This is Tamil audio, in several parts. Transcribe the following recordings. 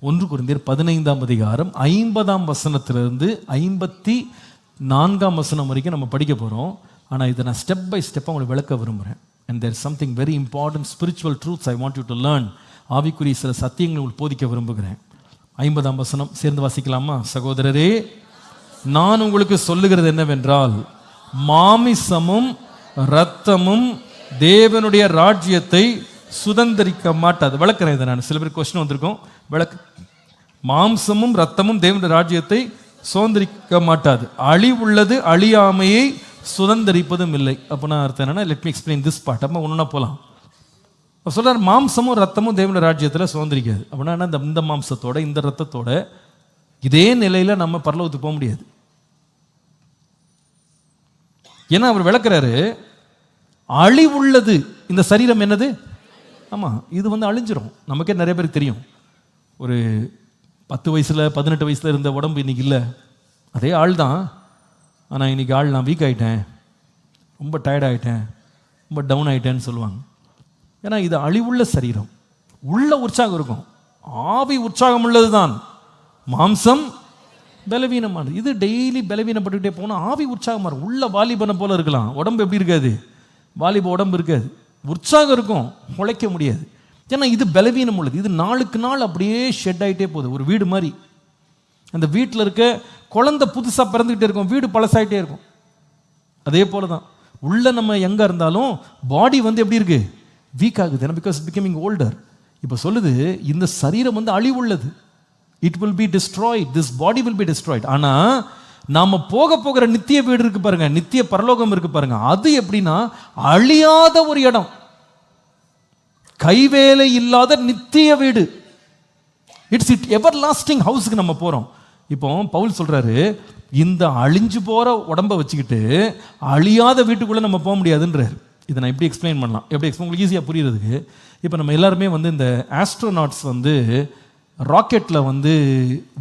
1 கொரிந்தியர் 15ஆம் அதிகாரம் 50ஆம் வசனத்திலிருந்து 54ஆம் வசனம் வரைக்கும் நம்ம படிக்க போகிறோம். ஆனால் இதை நான் ஸ்டெப் பை ஸ்டெப்பாக உங்களுக்கு விளக்க விரும்புகிறேன். And there something very important spiritual truths I want you to learn. ஆவிக்குரிய சில சத்தியங்களை உங்களுக்கு போதிக்க விரும்புகிறேன். 50ஆம் வசனம் சேர்ந்து வாசிக்கலாமா? சகோதரரே, நான் உங்களுக்கு சொல்லுகிறது என்னவென்றால், மாமிசமும் இரத்தமும் தேவனுடைய ராஜ்யத்தை சுதந்திரிக்க மாட்டாது. விளக்குறேன் இதை நான். சில பேர் கொஸ்டின் வந்திருக்கோம். மாம்சமும் இரத்தமும் தேவனுடைய ராஜ்யத்தை சுதந்திரிக்க மாட்டாது. அழிவுள்ளது அழியாமையை சுதந்திரிப்பதும் இல்லை. அப்படின்னா அர்த்தம் என்னன்னா, let me explain this part. அப்போ ஒன்றுனா போகலாம். சொல்றார், மாம்சமும் ரத்தமும் தேவனுடைய ராஜ்யத்தில் சுதந்திரிக்காது. அப்படின்னா இந்த மாம்சத்தோட இந்த ரத்தத்தோட இதே நிலையில் நம்ம பரலோகத்துக்கு போக முடியாது. ஏன்னா அவர் விளக்குறாரு, அழிவுள்ளது இந்த சரீரம் என்னது? ஆமாம், இது அழிஞ்சிரும். நமக்கே நிறைய பேருக்கு தெரியும். ஒரு 10 வயசில் 18 வயசில் இருந்த உடம்பு இன்னைக்கு இல்லை. அதே ஆள் தான். ஆனால் இன்னைக்கு ஆள் நான் வீக் ஆகிட்டேன், ரொம்ப டயர்ட் ஆகிட்டேன், ரொம்ப டவுன் ஆகிட்டேன்னு சொல்லுவாங்க. ஏன்னா இது அழிவுள்ள சரீரம். உள்ள உற்சாகம் இருக்கும், ஆவி உற்சாகம் உள்ளது தான். மாம்சம் பலவீனமானது. இது டெய்லி பலவீனப்பட்டுக்கிட்டே போனால் ஆவி உற்சாகமாக இருக்கும். உள்ள வாலிபனை போல இருக்கலாம், உடம்பு எப்படி இருக்காது? வாலிப உடம்பு இருக்காது. உற்சாகம் இருக்கும், உழைக்க முடியாது. ஏன்னா இது பலவீனம் உள்ளது. இது நாளுக்கு நாள் அப்படியே ஷெட் ஆகிட்டே போகுது. ஒரு வீடு மாதிரி. அந்த வீட்டில் இருக்க குழந்தை புதுசாக பிறந்துக்கிட்டே இருக்கும், வீடு பழசாயிட்டே இருக்கும். அதே போல தான் உள்ள நம்ம எங்கே இருந்தாலும் பாடி எப்படி இருக்கு? வீக் ஆகுது. ஏன்னா பிகாஸ் பிகமிங் ஓல்டர். இப்போ சொல்லுது, இந்த சரீரம் அழிவுள்ளது. It will be destroyed, this body will be destroyed. ஆனால் நாம போகிற நித்திய வீடு இருக்கு பாருங்க, நித்திய பரலோகம் இருக்கு பாருங்க, அது எப்படின்னா அழியாத ஒரு இடம், கைவேலை இல்லாத நித்திய வீடு. இட்ஸ் எவர் லாஸ்டிங் ஹவுஸுக்கு நம்ம போறோம். இப்போ பவுல் சொல்றாரு, இந்த அழிஞ்சு போற உடம்ப வச்சுக்கிட்டு அழியாத வீட்டுக்குள்ள நம்ம போக முடியாதுன்றாரு. இதை நான் எப்படி எக்ஸ்பிளைன் பண்ணலாம்? எப்படி எக்ஸ்பிளைன் உங்களுக்கு ஈஸியாக புரியுறதுக்கு, இப்போ நம்ம எல்லாருமே இந்த ஆஸ்ட்ரோநாட்ஸ் ராக்கெட்டில்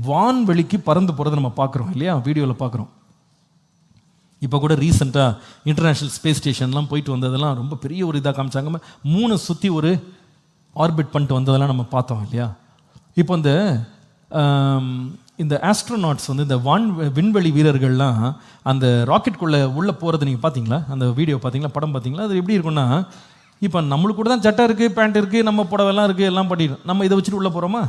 வான்வெளிக்கு பறந்து போகிறத நம்ம பார்க்குறோம் இல்லையா? வீடியோவில் பார்க்குறோம். இப்போ கூட ரீசெண்டாக இன்டர்நேஷ்னல் ஸ்பேஸ் ஸ்டேஷன்லாம் போயிட்டு வந்ததெல்லாம் ரொம்ப பெரிய ஒரு இதாக காமிச்சாங்க. 3 சுற்றி ஒரு ஆர்பிட் பண்ணிட்டு வந்ததெல்லாம் நம்ம பார்த்தோம் இல்லையா? இப்போ இந்த ஆஸ்ட்ரோநாட்ஸ் இந்த விண்வெளி வீரர்கள்லாம் அந்த ராக்கெட்டுக்குள்ளே உள்ளே போகிறது நீங்கள் பார்த்தீங்களா? அந்த வீடியோ பார்த்தீங்களா? படம் பார்த்தீங்களா? அது எப்படி இருக்குன்னா, இப்போ நம்மளுக்கு கூட தான் சட்டை இருக்குது, பேண்ட் இருக்குது, நம்ம புடவெல்லாம் இருக்குது, எல்லாம் பண்ணிடுறோம். நம்ம இதை வச்சுட்டு உள்ளே போகிறோமா?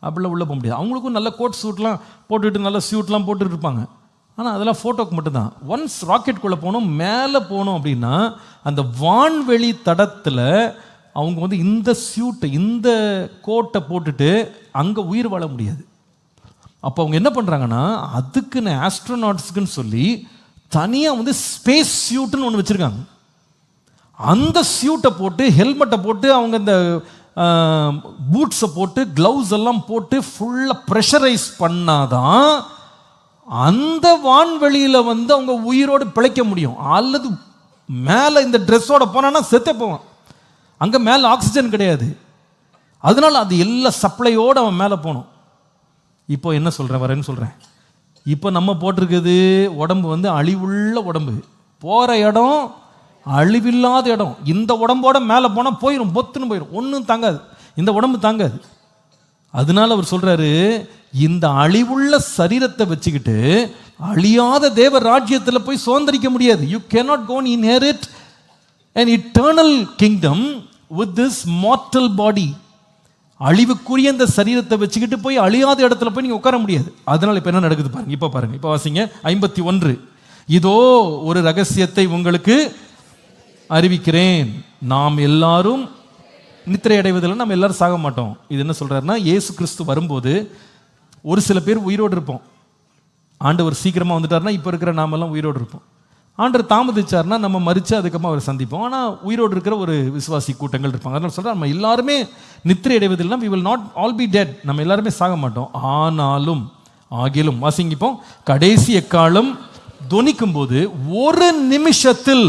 அப்படிலாம் உள்ளே போக முடியாது. அவங்களுக்கும் நல்ல கோட் சூட்லாம் போட்டுட்டு நல்ல சூட்லாம் போட்டுட்டு இருப்பாங்க. ஆனால் அதெல்லாம் ஃபோட்டோக்கு மட்டும்தான். ஒன்ஸ் ராக்கெட்டுக்குள்ளே போகணும், மேலே போகணும் அப்படின்னா அந்த வான்வெளி தடத்தில் அவங்க இந்த சூட்டை, இந்த கோட்டை போட்டுட்டு அங்கே உயிர் வாழ முடியாது. அப்போ அவங்க என்ன பண்ணுறாங்கன்னா, அதுக்குன்னு ஆஸ்ட்ரோநாட்ஸுக்குன்னு சொல்லி தனியாக ஸ்பேஸ் சூட்டுன்னு ஒன்று வச்சுருக்காங்க. அந்த சூட்டை போட்டு, ஹெல்மெட்டை போட்டு, அவங்க இந்த பூட்ஸை போட்டு, க்ளவுஸ் எல்லாம் போட்டு ஃபுல்லாக ப்ரெஷரைஸ் பண்ணாதான் அந்த வான்வெளியில் அவங்க உயிரோடு பிழைக்க முடியும். அல்லது மேலே இந்த ட்ரெஸ்ஸோட போனான்னா செத்தே போவான். அங்கே மேலே ஆக்சிஜன் கிடையாது. அதனால அது எல்லா சப்ளையோடு அவன் மேலே போகணும். இப்போ என்ன சொல்கிறேன், வரேன்னு சொல்கிறேன். இப்போ நம்ம போட்டிருக்குது உடம்பு அழிவுள்ள உடம்பு, போகிற இடம் அழிவில்லாத இடம். இந்த உடம்போட மேலே போனால் போயிடும், பொத்துன்னு போயிடும், ஒன்றும் தாங்காது, இந்த உடம்பு தாங்காது. அதனால அவர் சொல்றாரு, இந்த அழிவுள்ள சரீரத்தை வச்சுக்கிட்டு அழியாத தேவ ராஜ்யத்தில் போய் சுதந்திரிக்க முடியாது. You cannot go and inherit an eternal kingdom with this mortal body. அழிவுக்குரிய இந்த சரீரத்தை வச்சுக்கிட்டு போய் அழியாத இடத்துல போய் நீங்க உட்கார முடியாது. அதனால இப்ப என்ன நடக்குது பாருங்க. இப்ப பாருங்க, இப்ப வாசிங்க 51. இதோ ஒரு ரகசியத்தை உங்களுக்கு அறிவிக்கிறேன், நாம் எல்லாரும் நித்திரை அடைவதில்லை, நம்ம எல்லாரும் சாக மாட்டோம். இது என்ன சொல்றாருன்னா, இயேசு கிறிஸ்து வரும்போது ஒரு சில பேர் உயிரோடு இருப்போம். ஆண்டவர் சீக்கிரமா வந்துட்டாருன்னா இப்ப இருக்கிற நாமெல்லாம் உயிரோடு இருப்போம். ஆண்டவர் தாமதிச்சார்னா நம்ம மறிச்சு அதுக்கப்புறமா அவரை சந்திப்போம். ஆனால் உயிரோடு இருக்கிற ஒரு விசுவாசி கூட்டங்கள் இருப்பாங்க. அதனால சொல்கிறேன், நம்ம எல்லாருமே நித்திரை அடைவதில்லை, we will not all be dead, நம்ம எல்லாருமே சாக மாட்டோம். ஆகிலும் வாசிங்கிப்போம், கடைசி எக்காலம் தொனிக்கும் போது ஒரு நிமிஷத்தில்,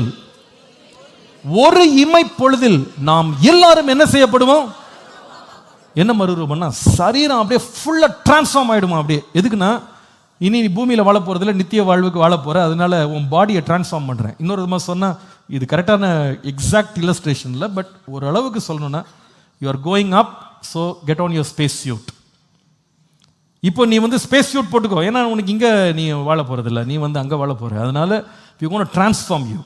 ஒரு இமை பொழுதில் நாம் எல்லாரும் என்ன செய்யப்படுவோம்? என்ன மறுரூபம்னா, சரீரம் அப்படியே ஃபுல்லா டிரான்ஸ்ஃபார்ம் ஆயிடுமா. அப்படியே எதுக்குன்னா, இனி நீ பூமியில் வாழ போகிறதில்ல, நித்திய வாழ்வுக்கு வாழ போகிற, அதனால உன் பாடியை டிரான்ஸ்ஃபார்ம் பண்ணுறேன். இன்னொரு விதமாக சொன்னால், இது கரெக்டான எக்ஸாக்ட் இல்லஸ்ட்ரேஷன் இல்லை, பட் ஓரளவுக்கு சொல்லணும்னா, you are going up, so get on your space suit. இப்போ நீ வந்து ஸ்பேஸ் சூட் போட்டுக்கோ, ஏன்னா உனக்கு இங்கே நீ வாழ போகிறதில்ல, நீ வந்து அங்கே வாழ போகிற. அதனால வி கோனா ட்ரான்ஸ்ஃபார்ம் யூ.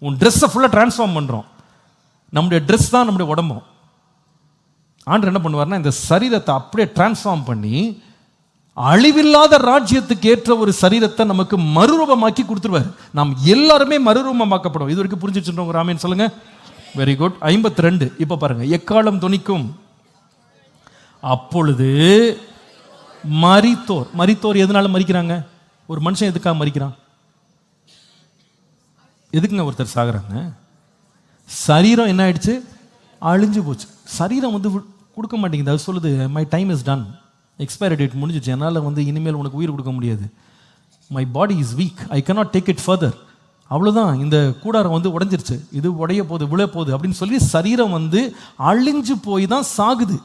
உன் ட்ரெஸ்ஸை ஃபுல்லாக ட்ரான்ஸ்ஃபார்ம் பண்ணுறோம். நம்முடைய ட்ரெஸ் தான் நம்முடைய உடம்பும். ஆண்டவர் என்ன பண்ணுவார்னா இந்த சரீரத்தை அப்படியே டிரான்ஸ்ஃபார்ம் பண்ணி அழிவில்லாத ராஜ்யத்துக்கு ஏற்ற ஒரு சரீரத்தை நமக்கு மறுரூபமாக்கி கொடுத்துருவார். நாம் எல்லாருமே மறுரூபமாக்கப்படும். இது வரைக்கும் புரிஞ்சுட்டு ராமேன் சொல்லுங்க. Very good. 52. இப்போ பாருங்க, எக்காலம் துணிக்கும் அப்பொழுது மரித்தோர். மரித்தோர் எதனால மரிக்கிறாங்க? ஒரு மனுஷன் எதுக்காக மரிக்கிறான்? எதுக்குங்க ஒருத்தர் சாகுறாங்க? சரீரம் என்ன ஆயிடுச்சு? அழிஞ்சு போச்சு. சரீரம் வந்து கொடுக்க மாட்டேங்குது. அது சொல்லுது, my time is done, expiry date முடிஞ்சிச்சு, என்னால் வந்து இனிமேல் உனக்கு உயிர் கொடுக்க முடியாது. My body is weak, I cannot take it further. அவ்வளோதான், இந்த கூடாரம் வந்து உடஞ்சிருச்சு, இது உடைய போகுது, விழ போகுது அப்படின்னு சொல்லி சரீரம் வந்து அழிஞ்சு போய் தான் சாகுது.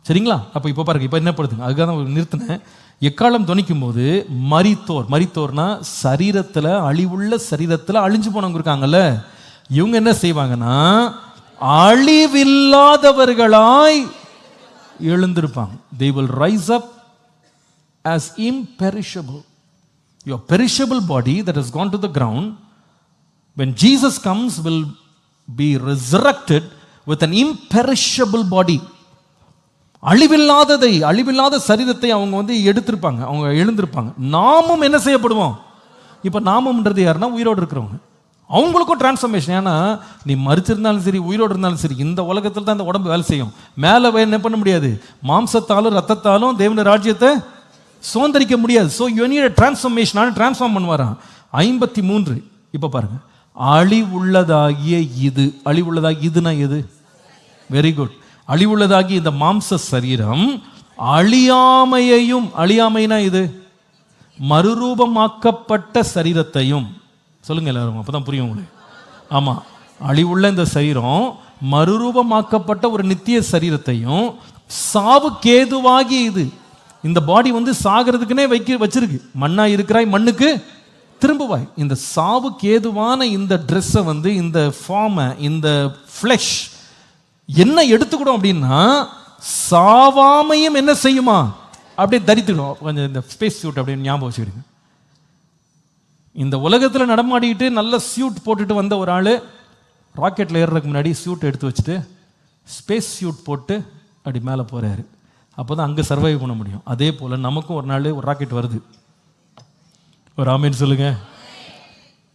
சரிங்களா? அப்போ இப்போ பாருங்க, இப்போ என்ன படுதுங்க, அதுக்காக தான் நிறுத்தினேன். எக்காலம் துணிக்கும் போது மரித்தோர். மரித்தோர்னா சரீரத்தில், அழிவுள்ள சரீரத்தில் அழிஞ்சு போனவங்க இருக்காங்கல்ல, இவங்க என்ன செய்வாங்கன்னா அழிவில்லாதவர்களாய் எழுந்திருப்பாங்க. They will rise up as imperishable. Your perishable body that has gone to the ground, when Jesus comes, will be resurrected with an imperishable body. அழிவில்லாததை, அழிவில்லாத சரீரத்தை அவங்க வந்து எடுத்திருப்பாங்க, அவங்க எழுந்திருப்பாங்க. நாமும் என்ன செய்யப்படுவோம்? இப்போ நாமம்ன்றது யாருன்னா உயிரோடு இருக்கிறவங்க. அவங்களுக்கும் டிரான்ஸ்ஃபர்மேஷன். ஏன்னா நீ மரிச்சிருந்தாலும் சரி, உயிரோடு இருந்தாலும் சரி, இந்த உலகத்தில் தான் இந்த உடம்பு வேலை செய்யும். மேலே என்ன பண்ண முடியாது, மாம்சத்தாலும் ரத்தத்தாலும் தேவனுடைய ராஜ்யத்தை சுதந்திரிக்க முடியாது. So you need a transformation. நான் டிரான்ஸ்ஃபார்ம் பண்ணுவாரான். 53. இப்போ பாருங்க, அழிவுள்ளதாகிய இது. அழிவுள்ளதாகி இதுனா எது? Very good. அழிவுள்ளதாகி இந்த மாம்ச சரீரம் அழியாமையையும், அழியாமைனா இது மறுரூபமாக்கப்பட்ட சரீரத்தையும். சொல்லுங்க எல்லாரும், அப்பதான் புரியும் உங்களுக்கு. ஆமா, அழிவுள்ள இந்த சரீரம் மறுரூபமாக்கப்பட்ட ஒரு நித்திய சரீரத்தையும், சாவுக்கேதுவாகி இது, இந்த பாடி வந்து சாகிறதுக்குன்னே வச்சிருக்கு. மண்ணா இருக்கிறாய், மண்ணுக்கு திரும்புவாய். இந்த சாவுக்கேதுவான இந்த ட்ரெஸ்ஸை வந்து, இந்த ஃபார்மை, இந்த ஃப்ளஷ் என்ன எடுத்துக்கிடும் அப்படின்னா சாவாமையும் என்ன செய்யுமா அப்படியே தரித்துடும். கொஞ்சம் இந்த ஸ்பேஸ் சூட் அப்படின்னு ஞாபகம் வச்சுக்கிடுங்க. இந்த உலகத்தில் நடமாடிக்கிட்டு நல்ல சூட் போட்டுட்டு வந்த ஒரு ஆள் ராக்கெட்டில் ஏறுறதுக்கு முன்னாடி சூட் எடுத்து வச்சுட்டு ஸ்பேஸ் சூட் போட்டு அப்படி மேலே போகிறாரு. அப்போ தான் அங்கே சர்வைவ் பண்ண முடியும். அதே போல் நமக்கும் ஒரு நாள் ஒரு ராக்கெட் வருது. ஒரு ஆமேன்னு சொல்லுங்க.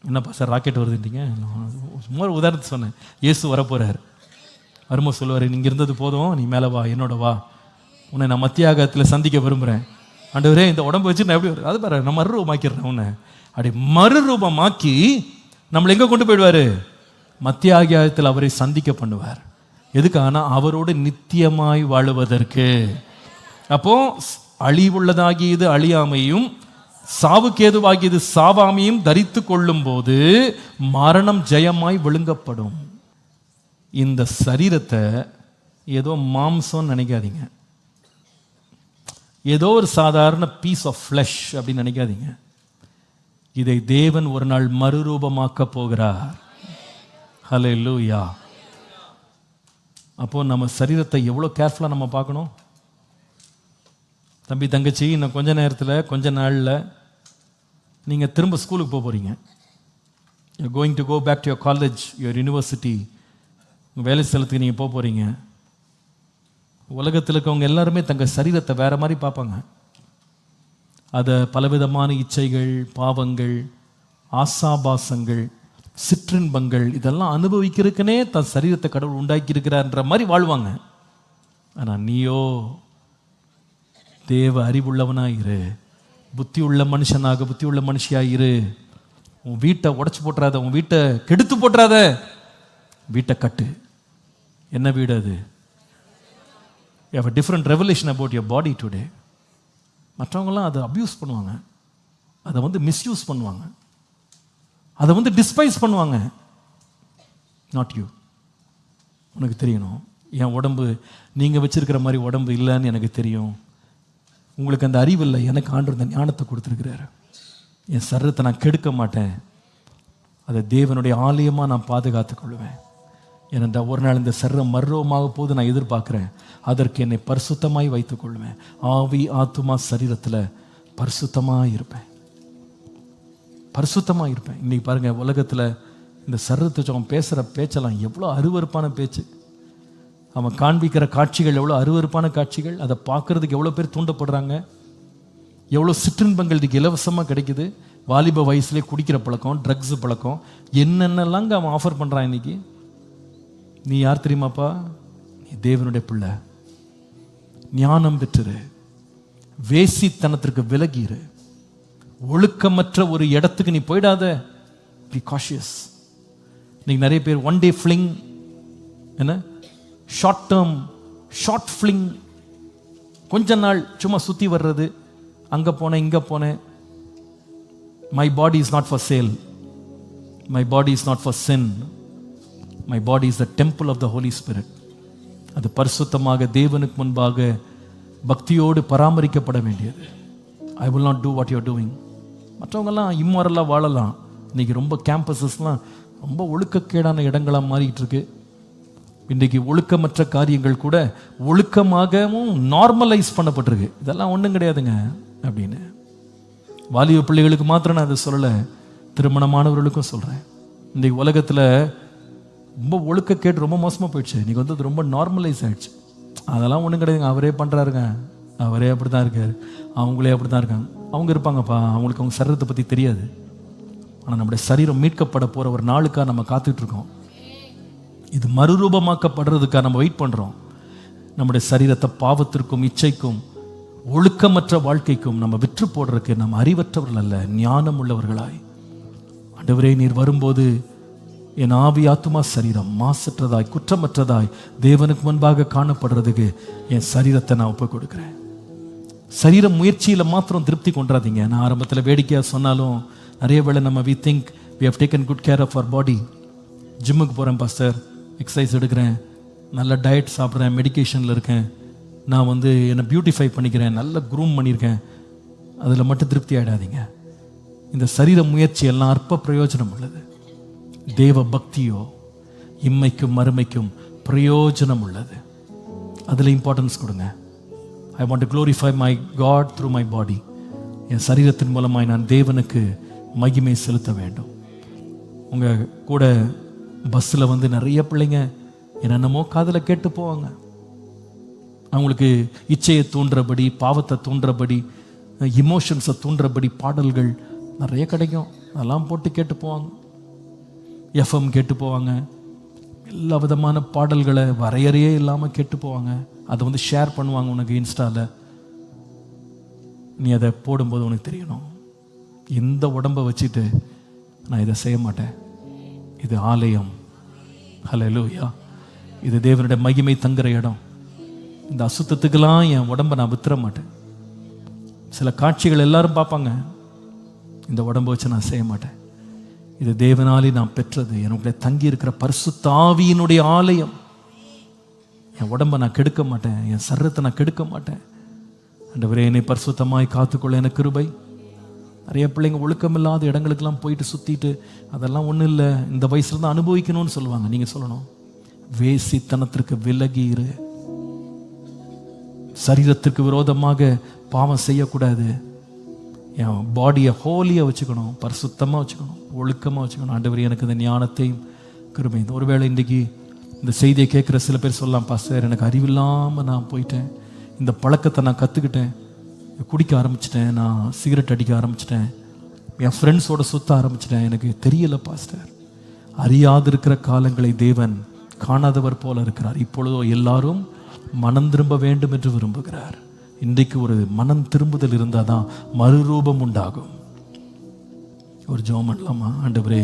என்னப்பா சார் ராக்கெட் வருதுட்டீங்க? சும்மா ஒரு உதாரணத்தை சொன்னேன். இயேசு வரப்போகிறார். வரும்போது சொல்லுவார், நீங்கள் இருந்தது போதும், நீ மேலே வா, என்னோட வா, உன்னை நான் மத்தியாகத்தில் சந்திக்க விரும்புகிறேன். ஆண்டவரே இந்த உடம்பு வச்சு நான் எப்படி வரும்? அது பாரு, நான் மறுரூபமாக்கிறேன் உன்னை. அப்படி மறுரூபமாக்கி நம்மளை எங்கே கொண்டு போயிடுவார்? மத்தியாகத்தில் அவரை சந்திக்க பண்ணுவார். எதுக்கானா அவரோடு நித்தியமாய் வாழுவதற்கு. அப்போ அழிவுள்ளதாகியது அழியாமையும், சாவுக்கேதுவாகியது சாவாமையும் தரித்து கொள்ளும் போது மரணம் ஜெயமாய் விழுங்கப்படும். இந்த சரீரத்தை ஏதோ மாம்சம்னு நினைக்காதீங்க, ஏதோ ஒரு சாதாரண பீஸ் ஆஃப் ஃப்ளஷ் அப்படின்னு நினைக்காதீங்க. இதை தேவன் ஒரு நாள் மறுரூபமாக்க போகிறார். ஹல்லேலூயா. அப்போ நம்ம சரீரத்தை எவ்வளோ கேர்ஃபுல்லாக நம்ம பார்க்கணும். தம்பி தங்கச்சி, இன்னும் கொஞ்ச நேரத்தில், கொஞ்ச நாளில் நீங்கள் திரும்ப ஸ்கூலுக்கு போக போகிறீங்க. You going to go back to your college, your university, உங்கள் வேலை ஸ்தலத்துக்கு நீங்கள் போக போகிறீங்க. உலகத்தில் இருக்கவங்க எல்லாருமே தங்கள் சரீரத்தை வேறு மாதிரி பார்ப்பாங்க. அதை பலவிதமான இச்சைகள், பாவங்கள், ஆசாபாசங்கள், சிற்றின்பங்கள் இதெல்லாம் அனுபவிக்கிறதுக்குனே தன் சரீரத்தை கடவுள் உண்டாக்கி இருக்கிறார்ன்ற மாதிரி வாழ்வாங்க. ஆனால் நீயோ தேவ அறிவுள்ளவனாயிரு, புத்தி உள்ள மனுஷனாக, புத்தி உள்ள மனுஷியாயிரு. உன் வீட்டை உடச்சி போட்டுறாத, உன் வீட்டை கெடுத்து போட்டுறாத, வீட்டை கட்டு. என்ன வீடு அது? You have a different revelation about your body today. மற்றவங்களாம் அதை அப்யூஸ் பண்ணுவாங்க, அதை வந்து மிஸ்யூஸ் பண்ணுவாங்க, அதை வந்து டிஸ்பைஸ் பண்ணுவாங்க. Not you. உனக்கு தெரியணும், என் உடம்பு நீங்கள் வச்சிருக்கிற மாதிரி உடம்பு இல்லைன்னு எனக்கு தெரியும். உங்களுக்கு அந்த அறிவு இல்லை, எனக்கு ஆண்டவர் அந்த ஞானத்தை கொடுத்துருக்கிறாரு. என் சரீரத்தை நான் கெடுக்க மாட்டேன், அதை தேவனுடைய ஆலயமாக நான் பாதுகாத்து கொள்வேன். ஏனென்றால் ஒரு நாள் இந்த சரீரம் மர்வமாக போது நான் எதிர்பார்க்குறேன். அதற்கு என்னை பரிசுத்தமாய் வைத்துக் கொள்வேன். ஆவி ஆத்துமா சரீரத்தில் பரிசுத்தமாக இருப்பேன், பரிசுத்தமாக இருப்பேன். இன்றைக்கி பாருங்கள், உலகத்தில் இந்த சரீரத்தை அவன் பேசுகிற பேச்செல்லாம் எவ்வளோ அருவருப்பான பேச்சு, அவன் காண்பிக்கிற காட்சிகள் எவ்வளோ அருவருப்பான காட்சிகள், அதை பார்க்குறதுக்கு எவ்வளோ பேர் தூண்டப்படுறாங்க, எவ்வளோ சிற்றின்பங்கள் இதுக்கு இலவசமாக கிடைக்குது. வாலிப வயசுலேயே குடிக்கிற பழக்கம், ட்ரக்ஸு பழக்கம், என்னென்னலாங்க அவன் ஆஃபர் பண்ணுறான். இன்னைக்கு நீ யார் தெரியுமாப்பா? நீ தேவனுடைய பிள்ளை. ஞானம் பெற்றுரு, வேசித்தனத்திற்கு விலகிரு, ஒழுக்கமற்ற ஒரு இடத்துக்கு நீ போயிடாத. B cautious. இன்னைக்கு நிறைய பேர் ஒன் டே ஃபிளிங், என்ன ஷார்ட் டேர்ம், ஷார்ட் ஃபிளிங், கொஞ்ச நாள் சும்மா சுற்றி வர்றது, அங்கே போனேன் இங்கே போனேன். My body is not for sale. My body is not for sin. My body is the temple of the Holy Spirit. அது பரிசுத்தமாக தேவனுக்கு முன்பாக பக்தியோடு பராமரிக்கப்பட வேண்டியது. I will not do what you are doing. மற்றவங்கெல்லாம் இம்மாரலாக வாழலாம். இன்றைக்கி ரொம்ப கேம்பஸஸ்லாம் ரொம்ப ஒழுக்கக்கேடான இடங்களாக மாறிக்கிட்டு இருக்கு. இன்றைக்கி ஒழுக்கமற்ற காரியங்கள் கூட ஒழுக்கமாகவும் நார்மலைஸ் பண்ணப்பட்டிருக்கு. இதெல்லாம் ஒன்றும் கிடையாதுங்க அப்படின்னு. வாலிப பிள்ளைகளுக்கு மாத்திரம் நான் அதை சொல்லலை, திருமணமானவர்களுக்கும் சொல்கிறேன். இன்றைக்கி உலகத்தில் ரொம்ப ஒழுக்கக்கேட்டு ரொம்ப மோசமாக போயிடுச்சு. இன்றைக்கி வந்து அது ரொம்ப நார்மலைஸ் ஆகிடுச்சு. அதெல்லாம் ஒன்றும் கிடையாதுங்க. அவரே பண்ணுறாருங்க, அவரே அப்படி தான் இருக்கார், அவங்களே அப்படி தான் இருக்காங்க. அவங்க இருப்பாங்கப்பா, அவங்களுக்கு அவங்க சரீரத்தை பற்றி தெரியாது. ஆனால் நம்முடைய சரீரம் மீட்கப்பட போகிற ஒரு நாளுக்காக நம்ம காத்துட்ருக்கோம். இது மறுரூபமாக்கப்படுறதுக்காக நம்ம வெயிட் பண்ணுறோம். நம்முடைய சரீரத்தை பாவத்திற்கும் இச்சைக்கும் ஒழுக்கமற்ற வாழ்க்கைக்கும் நம்ம விற்று போடுறதுக்கு நம்ம அறிவற்றவர்கள் அல்ல, ஞானம் உள்ளவர்களாய். ஆண்டவரே, நீர் வரும்போது என் ஆவி ஆத்துமா சரீரம் மாசற்றதாய் குற்றமற்றதாய் தேவனுக்கு முன்பாக காணப்படுறதுக்கு என் சரீரத்தை நான் ஒப்புக் கொடுக்குறேன். சரீரம் முயற்சியில் மாத்திரம் திருப்தி கொண்டாதீங்க. நான் ஆரம்பத்தில் வேடிக்கையாக சொன்னாலும் நிறைய வேளை நம்ம we think we have taken good care of our body. ஜிம்முக்கு போகிறேன் பாஸ்டர், எக்ஸசைஸ் எடுக்கிறேன், நல்ல டயட் சாப்பிட்றேன், மெடிக்கேஷனில் இருக்கேன், நான் வந்து என்னை பியூட்டிஃபை பண்ணிக்கிறேன், நல்ல க்ரூம் பண்ணியிருக்கேன், அதில் மட்டும் திருப்தி ஆகிடாதீங்க. இந்த சரீர முயற்சி எல்லாம் அற்ப பிரயோஜனம் உள்ளது. தேவ பக்தியோ இம்மைக்கும் மறுமைக்கும் பிரயோஜனம் உள்ளது. அதில் இம்பார்ட்டன்ஸ் கொடுங்க. I want to glorify my God through my body. என் சரீரத்தின் மூலமாய் நான் தேவனுக்கு மகிமை செலுத்த வேண்டும். உங்கள் கூட பஸ்ஸில் வந்து நிறைய பிள்ளைங்க என்னென்னமோ காதில் கேட்டு போவாங்க. அவங்களுக்கு இச்சையை தூண்டுறபடி, பாவத்தை தூண்டுறபடி, இமோஷன்ஸை தூண்டுறபடி பாடல்கள் நிறைய கிடைக்கும். அதெல்லாம் போட்டு கேட்டு போவாங்க. எஃப்எம் கேட்டு போவாங்க. எல்லா விதமான பாடல்களை வரையறையே இல்லாமல் கேட்டு போவாங்க. அதை வந்து ஷேர் பண்ணுவாங்க உனக்கு இன்ஸ்டாவில். நீ அதை போடும்போது உனக்கு தெரியணும், இந்த உடம்பை வச்சுட்டு நான் இதை செய்ய மாட்டேன். இது ஆலயம், ஹல்லேலூயா, இது தேவனுடைய மகிமை தங்குற இடம். இந்த அசுத்தத்துக்கெல்லாம் என் உடம்பை நான் வித்துற மாட்டேன். சில காட்சிகள் எல்லாரும் பார்ப்பாங்க, இந்த உடம்பை வச்சு நான் செய்ய மாட்டேன். இது தேவனாலே நான் பெற்றது, என்னுடைய தங்கி இருக்கிற பரிசுத்த ஆவியினுடைய ஆலயம். என் உடம்பை நான் கெடுக்க மாட்டேன், என் சரீரத்தை நான் கெடுக்க மாட்டேன். ஆண்டவரே, என்னை பரிசுத்தமாய் காத்துக்கொள்ள எனக்கு கிருபை. நிறைய பிள்ளைங்க ஒழுக்கமில்லாத இடங்களுக்கெல்லாம் போயிட்டு சுற்றிட்டு அதெல்லாம் ஒன்றும் இல்லை, இந்த வயசுல தான் அனுபவிக்கணும்னு சொல்லுவாங்க. நீங்கள் சொல்லணும், வேசித்தனத்திற்கு விலகி இரு. சரீரத்திற்கு விரோதமாக பாவம் செய்யக்கூடாது. என் பாடியை ஹோலியாக வச்சுக்கணும், பரிசுத்தமாக வச்சுக்கணும், ஒழுக்கமாக வச்சுக்கணும். ஆண்டவரே, எனக்கு இந்த ஞானத்தையும் கிருபையும். ஒருவேளை இன்றைக்கி இந்த செய்தியை கேட்குற சில பேர் சொல்லலாம், பாஸ்டர் எனக்கு அறிவில்லாமல் நான் போயிட்டேன், இந்த பழக்கத்தை நான் கற்றுக்கிட்டேன், குடிக்க ஆரம்பிச்சிட்டேன், நான் சிகரெட் அடிக்க ஆரம்பிச்சிட்டேன், என் ஃப்ரெண்ட்ஸோட சுற்ற ஆரம்பிச்சிட்டேன், எனக்கு தெரியல பாஸ்டர். அறியாதிருக்கிற காலங்களை தேவன் காணாதவர் போல இருக்கிறார். இப்பொழுதோ எல்லாரும் மனம் திரும்ப வேண்டும் என்று விரும்புகிறார். இன்றைக்கு ஒரு மனம் திரும்புதல் இருந்தால் தான் மறுரூபம் உண்டாகும். ஒரு ஜெபம் பண்ணலாமா? ஆண்டவரே,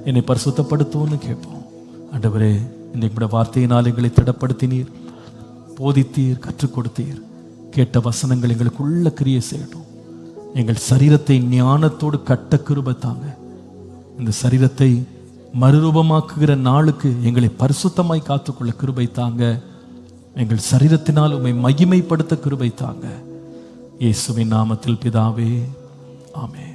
என்னை பரிசுத்தப்படுத்துவோன்னு கேட்போம். ஆண்டவரே, இன்னைக்கு வார்த்தையினால் எங்களை திடப்படுத்தினீர், போதித்தீர், கற்றுக் கொடுத்தீர். கேட்ட வசனங்கள் எங்களுக்குள்ள கிரியை செய்யட்டும். எங்கள் சரீரத்தை ஞானத்தோடு கட்ட கிருபை தாங்க. இந்த சரீரத்தை மறுரூபமாக்குகிற நாளுக்கு எங்களை பரிசுத்தமாய் காத்துக்கொள்ள கிருபை தாங்க. எங்கள் சரீரத்தினால் உம்மை மகிமைப்படுத்த கிருபை தாங்க. இயேசுவின் நாமத்தில் பிதாவே, ஆமென்.